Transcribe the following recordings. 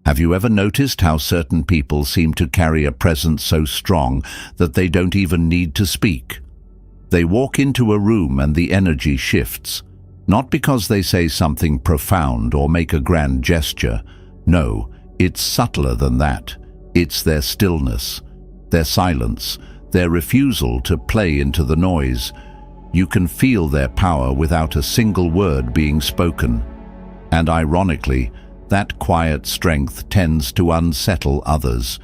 Have you ever noticed how certain people seem to carry a presence so strong that they don't even need to speak? They walk into a room and the energy shifts, not because they say something profound or make a grand gesture. No, it's subtler than that. It's their stillness, their silence, their refusal to play into the noise. You can feel their power without a single word being spoken. And ironically, that quiet strength tends to unsettle others.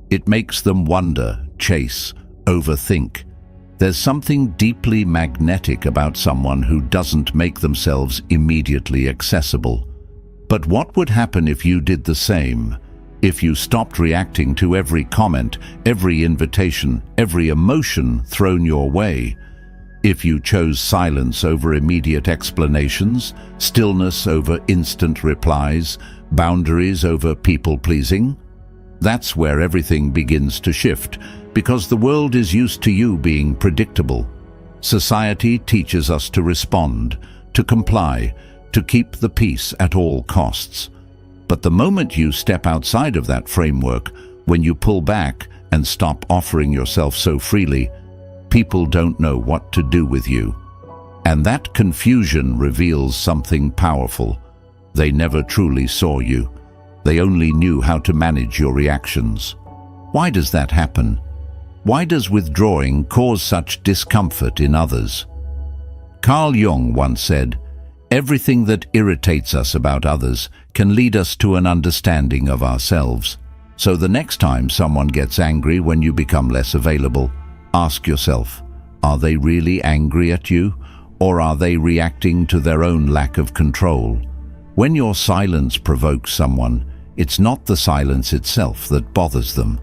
It makes them wonder, chase, overthink. There's something deeply magnetic about someone who doesn't make themselves immediately accessible. But what would happen if you did the same? If you stopped reacting to every comment, every invitation, every emotion thrown your way? If you chose silence over immediate explanations, stillness over instant replies, boundaries over people-pleasing? That's where everything begins to shift, because the world is used to you being predictable. Society teaches us to respond, to comply, to keep the peace at all costs. But the moment you step outside of that framework, when you pull back and stop offering yourself so freely, people don't know what to do with you. And that confusion reveals something powerful. They never truly saw you. They only knew how to manage your reactions. Why does that happen? Why does withdrawing cause such discomfort in others? Carl Jung once said, "Everything that irritates us about others can lead us to an understanding of ourselves." So the next time someone gets angry when you become less available, ask yourself, are they really angry at you, or are they reacting to their own lack of control? When your silence provokes someone, it's not the silence itself that bothers them.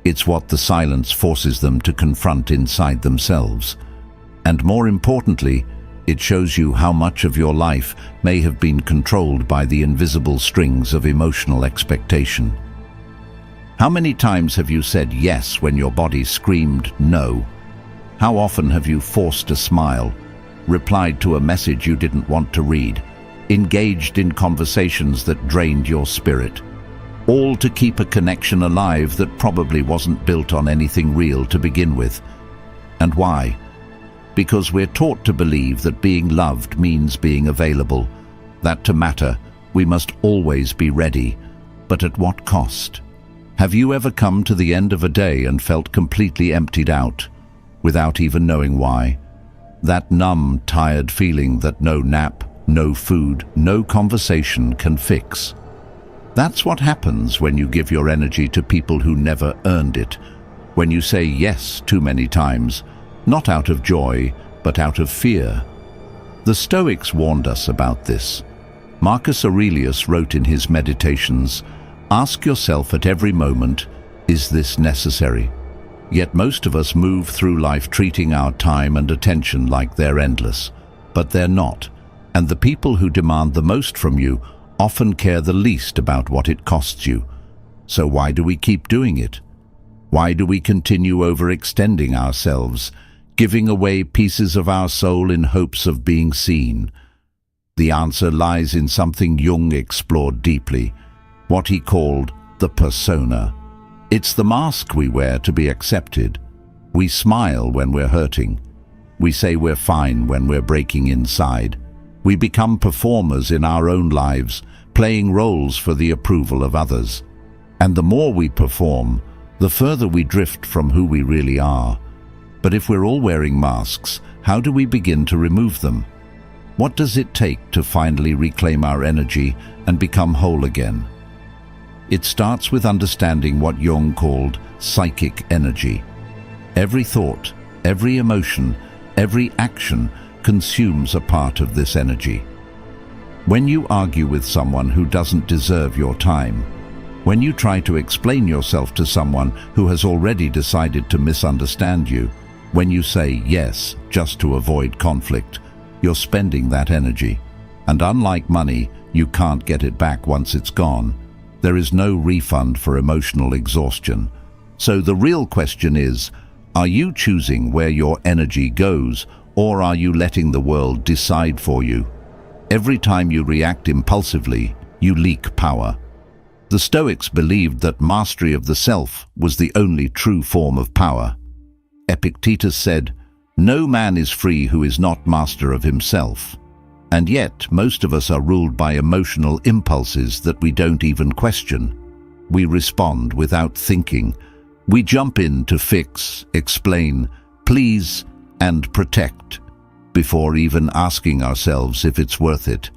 It's what the silence forces them to confront inside themselves. And more importantly, it shows you how much of your life may have been controlled by the invisible strings of emotional expectation. How many times have you said yes when your body screamed no? How often have you forced a smile, replied to a message you didn't want to read, engaged in conversations that drained your spirit, all to keep a connection alive that probably wasn't built on anything real to begin with? And why? Because we're taught to believe that being loved means being available, that to matter, we must always be ready. But at what cost? Have you ever come to the end of a day and felt completely emptied out, without even knowing why? That numb, tired feeling that no nap, no food, no conversation can fix. That's what happens when you give your energy to people who never earned it, when you say yes too many times, not out of joy, but out of fear. The Stoics warned us about this. Marcus Aurelius wrote in his Meditations, "Ask yourself at every moment, is this necessary?" Yet most of us move through life treating our time and attention like they're endless. But they're not. And the people who demand the most from you often care the least about what it costs you. So why do we keep doing it? Why do we continue overextending ourselves, giving away pieces of our soul in hopes of being seen? The answer lies in something Jung explored deeply, what he called the persona. It's the mask we wear to be accepted. We smile when we're hurting. We say we're fine when we're breaking inside. We become performers in our own lives, playing roles for the approval of others. And the more we perform, the further we drift from who we really are. But if we're all wearing masks, how do we begin to remove them? What does it take to finally reclaim our energy and become whole again? It starts with understanding what Jung called psychic energy. Every thought, every emotion, every action consumes a part of this energy. When you argue with someone who doesn't deserve your time, when you try to explain yourself to someone who has already decided to misunderstand you, when you say yes just to avoid conflict, you're spending that energy. And unlike money, you can't get it back once it's gone. There is no refund for emotional exhaustion. So the real question is, are you choosing where your energy goes, or are you letting the world decide for you? Every time you react impulsively, you leak power. The Stoics believed that mastery of the self was the only true form of power. Epictetus said, "No man is free who is not master of himself." And yet, most of us are ruled by emotional impulses that we don't even question. We respond without thinking. We jump in to fix, explain, please, and protect, before even asking ourselves if it's worth it.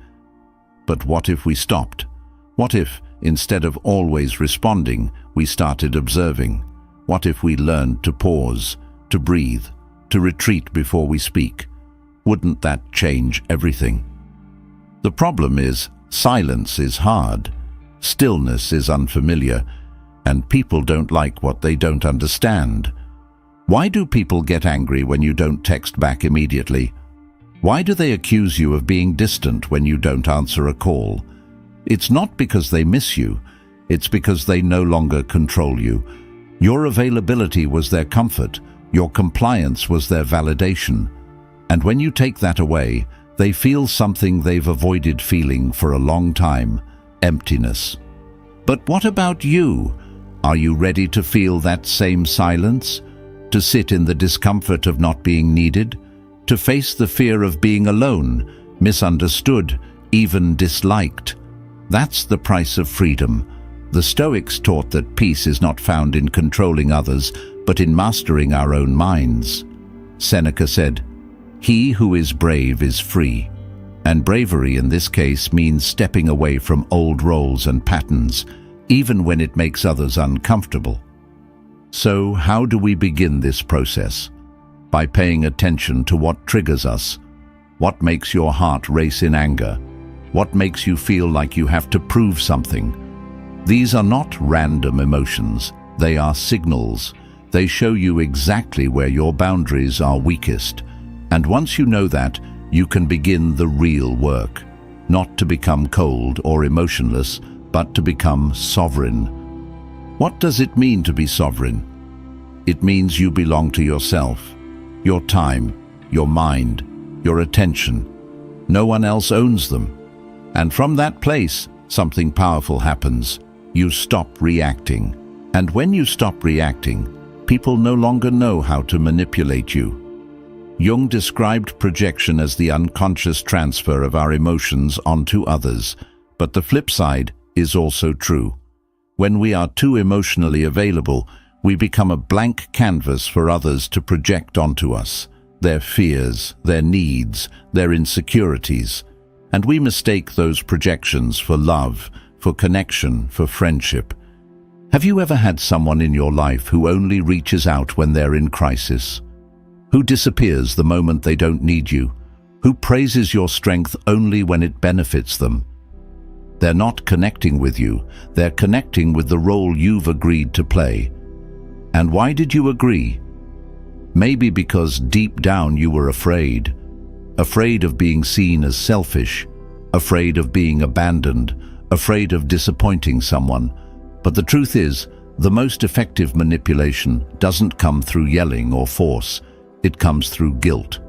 But what if we stopped? What if, instead of always responding, we started observing? What if we learned to pause, to breathe, to retreat before we speak? Wouldn't that change everything? The problem is, silence is hard, stillness is unfamiliar, and people don't like what they don't understand. Why do people get angry when you don't text back immediately? Why do they accuse you of being distant when you don't answer a call? It's not because they miss you, it's because they no longer control you. Your availability was their comfort, your compliance was their validation. And when you take that away, they feel something they've avoided feeling for a long time: emptiness. But what about you? Are you ready to feel that same silence? To sit in the discomfort of not being needed? To face the fear of being alone, misunderstood, even disliked? That's the price of freedom. The Stoics taught that peace is not found in controlling others, but in mastering our own minds. Seneca said, "He who is brave is free." And bravery in this case means stepping away from old roles and patterns, even when it makes others uncomfortable. So how do we begin this process? By paying attention to what triggers us. What makes your heart race in anger? What makes you feel like you have to prove something? These are not random emotions, they are signals. They show you exactly where your boundaries are weakest. And once you know that, you can begin the real work. Not to become cold or emotionless, but to become sovereign. What does it mean to be sovereign? It means you belong to yourself, your time, your mind, your attention. No one else owns them. And from that place, something powerful happens. You stop reacting. And when you stop reacting, people no longer know how to manipulate you. Jung described projection as the unconscious transfer of our emotions onto others. But the flip side is also true. When we are too emotionally available, we become a blank canvas for others to project onto us. Their fears, their needs, their insecurities. And we mistake those projections for love, for connection, for friendship. Have you ever had someone in your life who only reaches out when they're in crisis? Who disappears the moment they don't need you? Who praises your strength only when it benefits them? They're not connecting with you, they're connecting with the role you've agreed to play. And why did you agree? Maybe because deep down you were afraid. Afraid of being seen as selfish, afraid of being abandoned, afraid of disappointing someone. But the truth is, the most effective manipulation doesn't come through yelling or force. It comes through guilt,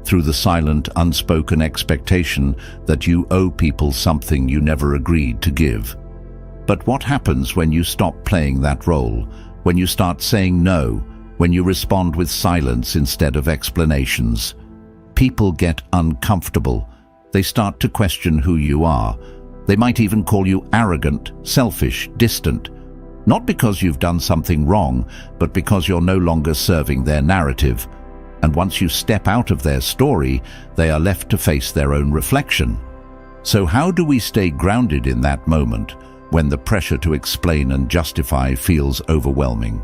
through the silent, unspoken expectation that you owe people something you never agreed to give. But what happens when you stop playing that role, when you start saying no, when you respond with silence instead of explanations? People get uncomfortable. They start to question who you are. They might even call you arrogant, selfish, distant. Not because you've done something wrong, but because you're no longer serving their narrative. And once you step out of their story, they are left to face their own reflection. So how do we stay grounded in that moment when the pressure to explain and justify feels overwhelming?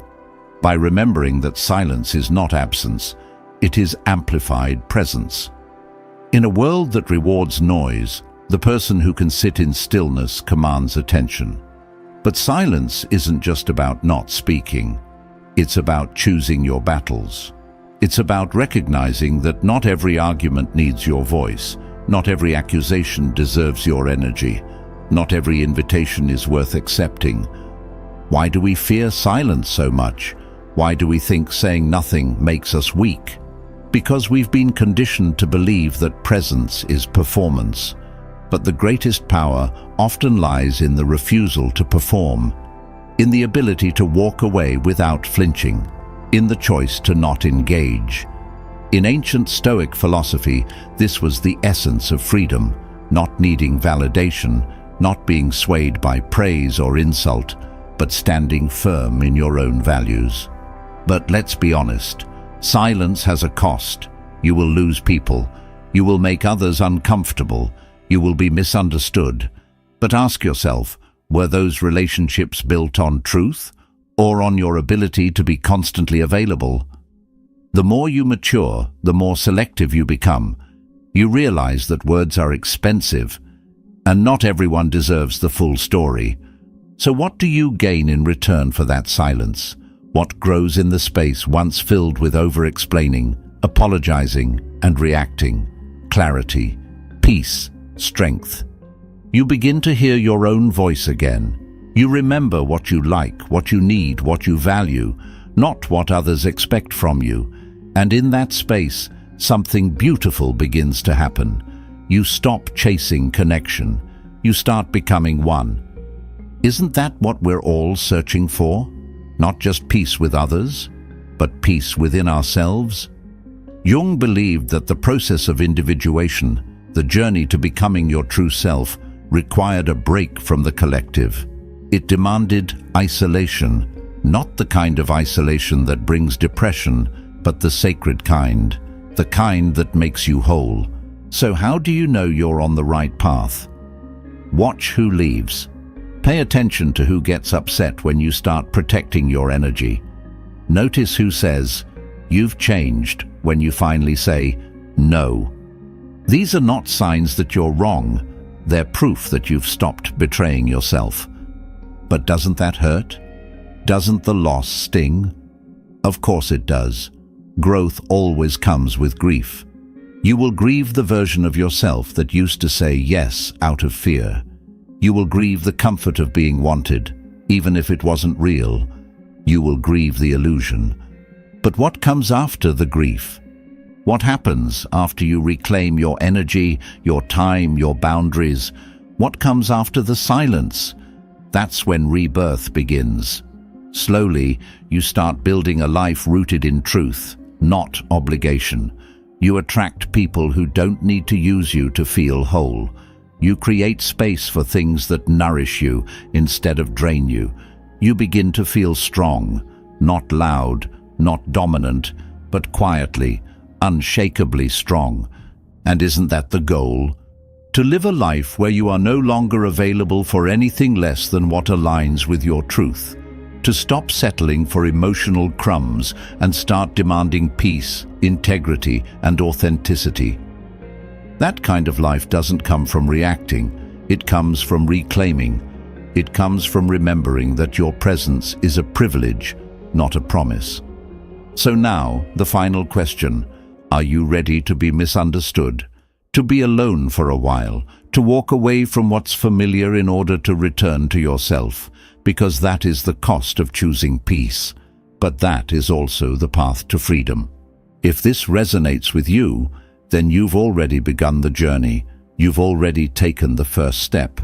By remembering that silence is not absence, it is amplified presence. In a world that rewards noise, the person who can sit in stillness commands attention. But silence isn't just about not speaking. It's about choosing your battles. It's about recognizing that not every argument needs your voice, not every accusation deserves your energy, not every invitation is worth accepting. Why do we fear silence so much? Why do we think saying nothing makes us weak? Because we've been conditioned to believe that presence is performance. But the greatest power often lies in the refusal to perform, in the ability to walk away without flinching, in the choice to not engage. In ancient Stoic philosophy, this was the essence of freedom, not needing validation, not being swayed by praise or insult, but standing firm in your own values. But let's be honest, silence has a cost. You will lose people. You will make others uncomfortable. You will be misunderstood. But ask yourself, were those relationships built on truth or on your ability to be constantly available? The more you mature, the more selective you become. You realize that words are expensive, and not everyone deserves the full story. So what do you gain in return for that silence? What grows in the space once filled with over-explaining, apologizing, and reacting? Clarity, peace, strength. You begin to hear your own voice again. You remember what you like, what you need, what you value, not what others expect from you. And in that space, something beautiful begins to happen. You stop chasing connection. You start becoming one. Isn't that what we're all searching for? Not just peace with others, but peace within ourselves? Jung believed that the process of individuation, the journey to becoming your true self, required a break from the collective. It demanded isolation, not the kind of isolation that brings depression, but the sacred kind, the kind that makes you whole. So how do you know you're on the right path? Watch who leaves. Pay attention to who gets upset when you start protecting your energy. Notice who says, "You've changed," when you finally say, "No." These are not signs that you're wrong. They're proof that you've stopped betraying yourself. But doesn't that hurt? Doesn't the loss sting? Of course it does. Growth always comes with grief. You will grieve the version of yourself that used to say yes out of fear. You will grieve the comfort of being wanted, even if it wasn't real. You will grieve the illusion. But what comes after the grief? What happens after you reclaim your energy, your time, your boundaries? What comes after the silence? That's when rebirth begins. Slowly, you start building a life rooted in truth, not obligation. You attract people who don't need to use you to feel whole. You create space for things that nourish you instead of drain you. You begin to feel strong, not loud, not dominant, but quietly, unshakably strong. And isn't that the goal? To live a life where you are no longer available for anything less than what aligns with your truth. To stop settling for emotional crumbs and start demanding peace, integrity, and authenticity. That kind of life doesn't come from reacting. It comes from reclaiming. It comes from remembering that your presence is a privilege, not a promise. So now, the final question. Are you ready to be misunderstood? To be alone for a while? To walk away from what's familiar in order to return to yourself? Because that is the cost of choosing peace. But that is also the path to freedom. If this resonates with you, then you've already begun the journey. You've already taken the first step.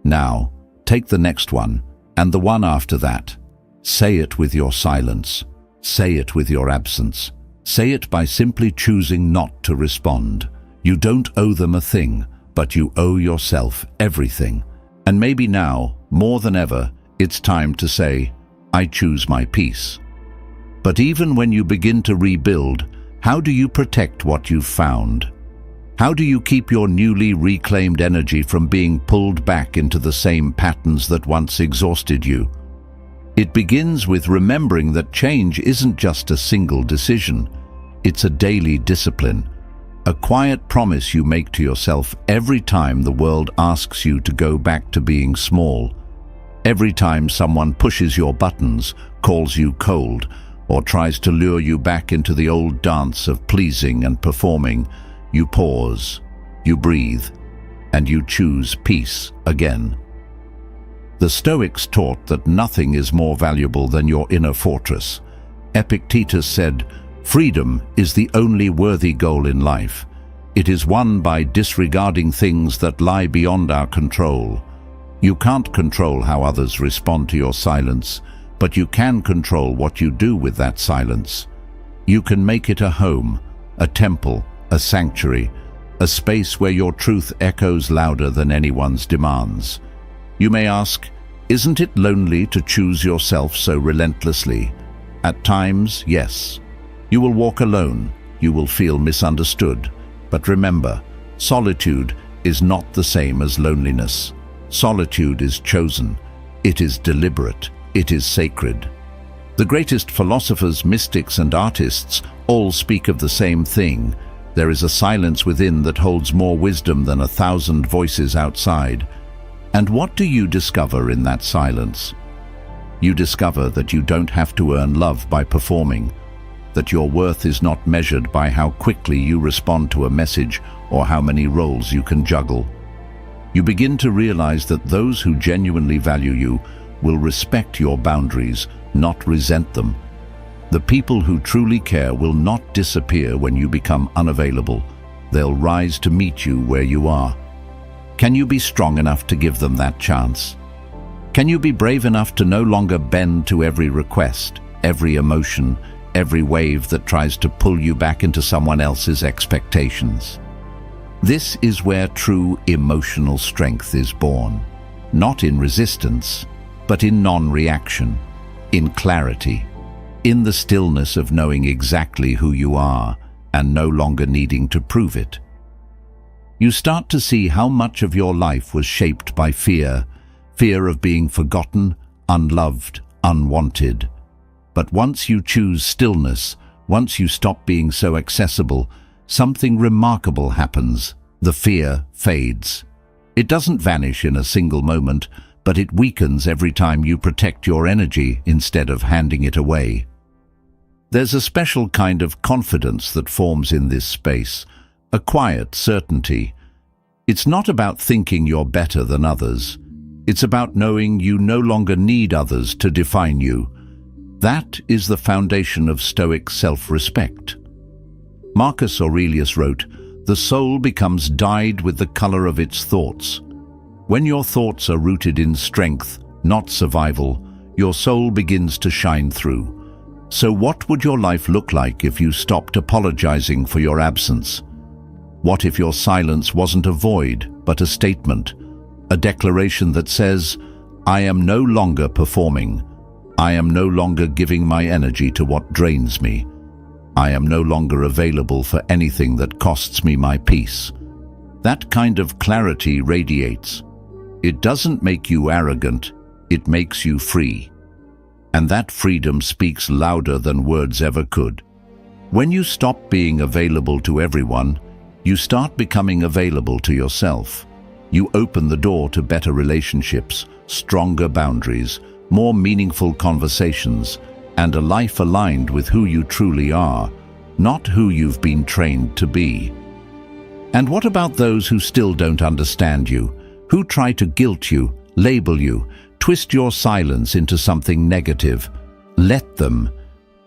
Now, take the next one, and the one after that. Say it with your silence. Say it with your absence. Say it by simply choosing not to respond. You don't owe them a thing, but you owe yourself everything. And maybe now, more than ever, it's time to say, I choose my peace. But even when you begin to rebuild, how do you protect what you've found? How do you keep your newly reclaimed energy from being pulled back into the same patterns that once exhausted you? It begins with remembering that change isn't just a single decision. It's a daily discipline, a quiet promise you make to yourself every time the world asks you to go back to being small. Every time someone pushes your buttons, calls you cold, or tries to lure you back into the old dance of pleasing and performing, you pause, you breathe, and you choose peace again. The Stoics taught that nothing is more valuable than your inner fortress. Epictetus said, "Freedom is the only worthy goal in life." It is won by disregarding things that lie beyond our control. You can't control how others respond to your silence, but you can control what you do with that silence. You can make it a home, a temple, a sanctuary, a space where your truth echoes louder than anyone's demands. You may ask, isn't it lonely to choose yourself so relentlessly? At times, yes. You will walk alone, you will feel misunderstood. But remember, solitude is not the same as loneliness. Solitude is chosen, it is deliberate, it is sacred. The greatest philosophers, mystics, and artists all speak of the same thing. There is a silence within that holds more wisdom than 1,000 voices outside. And what do you discover in that silence? You discover that you don't have to earn love by performing, that your worth is not measured by how quickly you respond to a message or how many roles you can juggle. You begin to realize that those who genuinely value you will respect your boundaries, not resent them. The people who truly care will not disappear when you become unavailable. They'll rise to meet you where you are. Can you be strong enough to give them that chance? Can you be brave enough to no longer bend to every request, every emotion, every wave that tries to pull you back into someone else's expectations? This is where true emotional strength is born, not in resistance, but in non-reaction, in clarity, in the stillness of knowing exactly who you are and no longer needing to prove it. You start to see how much of your life was shaped by fear, fear of being forgotten, unloved, unwanted. But once you choose stillness, once you stop being so accessible, something remarkable happens. The fear fades. It doesn't vanish in a single moment, but it weakens every time you protect your energy instead of handing it away. There's a special kind of confidence that forms in this space, a quiet certainty. It's not about thinking you're better than others. It's about knowing you no longer need others to define you. That is the foundation of Stoic self-respect. Marcus Aurelius wrote, "The soul becomes dyed with the color of its thoughts." When your thoughts are rooted in strength, not survival, your soul begins to shine through. So what would your life look like if you stopped apologizing for your absence? What if your silence wasn't a void, but a statement? A declaration that says, I am no longer performing. I am no longer giving my energy to what drains me. I am no longer available for anything that costs me my peace. That kind of clarity radiates. It doesn't make you arrogant, it makes you free. And that freedom speaks louder than words ever could. When you stop being available to everyone, you start becoming available to yourself. You open the door to better relationships, stronger boundaries, more meaningful conversations, and a life aligned with who you truly are, not who you've been trained to be. And what about those who still don't understand you, who try to guilt you, label you, twist your silence into something negative? Let them.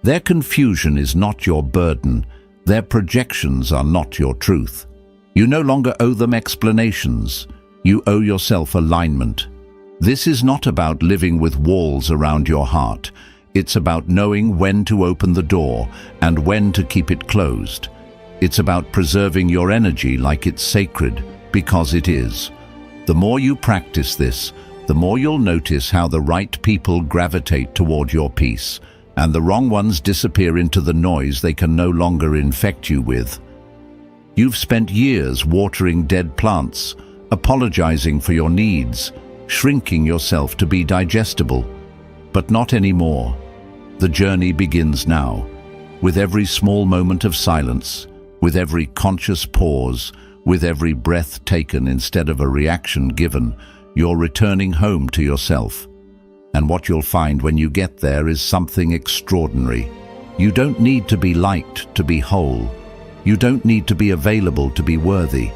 Their confusion is not your burden. Their projections are not your truth. You no longer owe them explanations. You owe yourself alignment. This is not about living with walls around your heart. It's about knowing when to open the door and when to keep it closed. It's about preserving your energy like it's sacred, because it is. The more you practice this, the more you'll notice how the right people gravitate toward your peace, and the wrong ones disappear into the noise they can no longer infect you with. You've spent years watering dead plants, apologizing for your needs, shrinking yourself to be digestible. But not anymore. The journey begins now, with every small moment of silence, with every conscious pause, with every breath taken instead of a reaction given. You're returning home to yourself. And what you'll find when you get there is something extraordinary. You don't need to be liked to be whole. You don't need to be available to be worthy.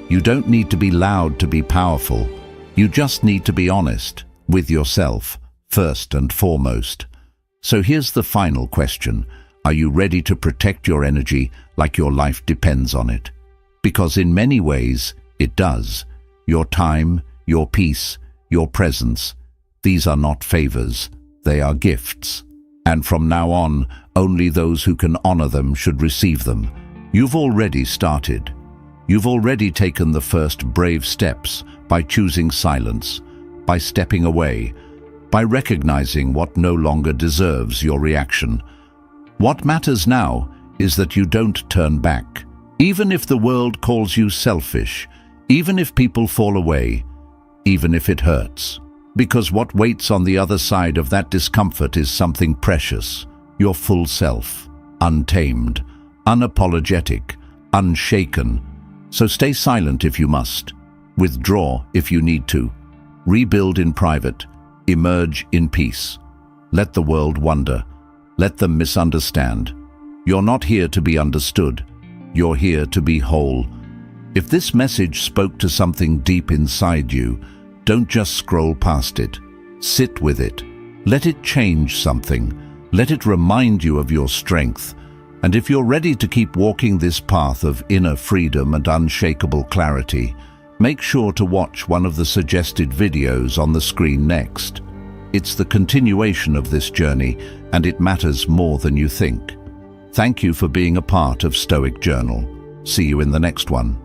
You don't need to be loud to be powerful. You just need to be honest with yourself, first and foremost. So here's the final question. Are you ready to protect your energy like your life depends on it? Because in many ways, it does. Your time, your peace, your presence, these are not favors, they are gifts. And from now on, only those who can honor them should receive them. You've already started. You've already taken the first brave steps by choosing silence, by stepping away, by recognizing what no longer deserves your reaction. What matters now is that you don't turn back. Even if the world calls you selfish, even if people fall away, even if it hurts. Because what waits on the other side of that discomfort is something precious, your full self, untamed, unapologetic, unshaken. So stay silent if you must, withdraw if you need to, rebuild in private, emerge in peace. Let the world wonder, let them misunderstand. You're not here to be understood, you're here to be whole. If this message spoke to something deep inside you, don't just scroll past it. Sit with it. Let it change something. Let it remind you of your strength. And if you're ready to keep walking this path of inner freedom and unshakable clarity, make sure to watch one of the suggested videos on the screen next. It's the continuation of this journey, and it matters more than you think. Thank you for being a part of Stoic Journal. See you in the next one.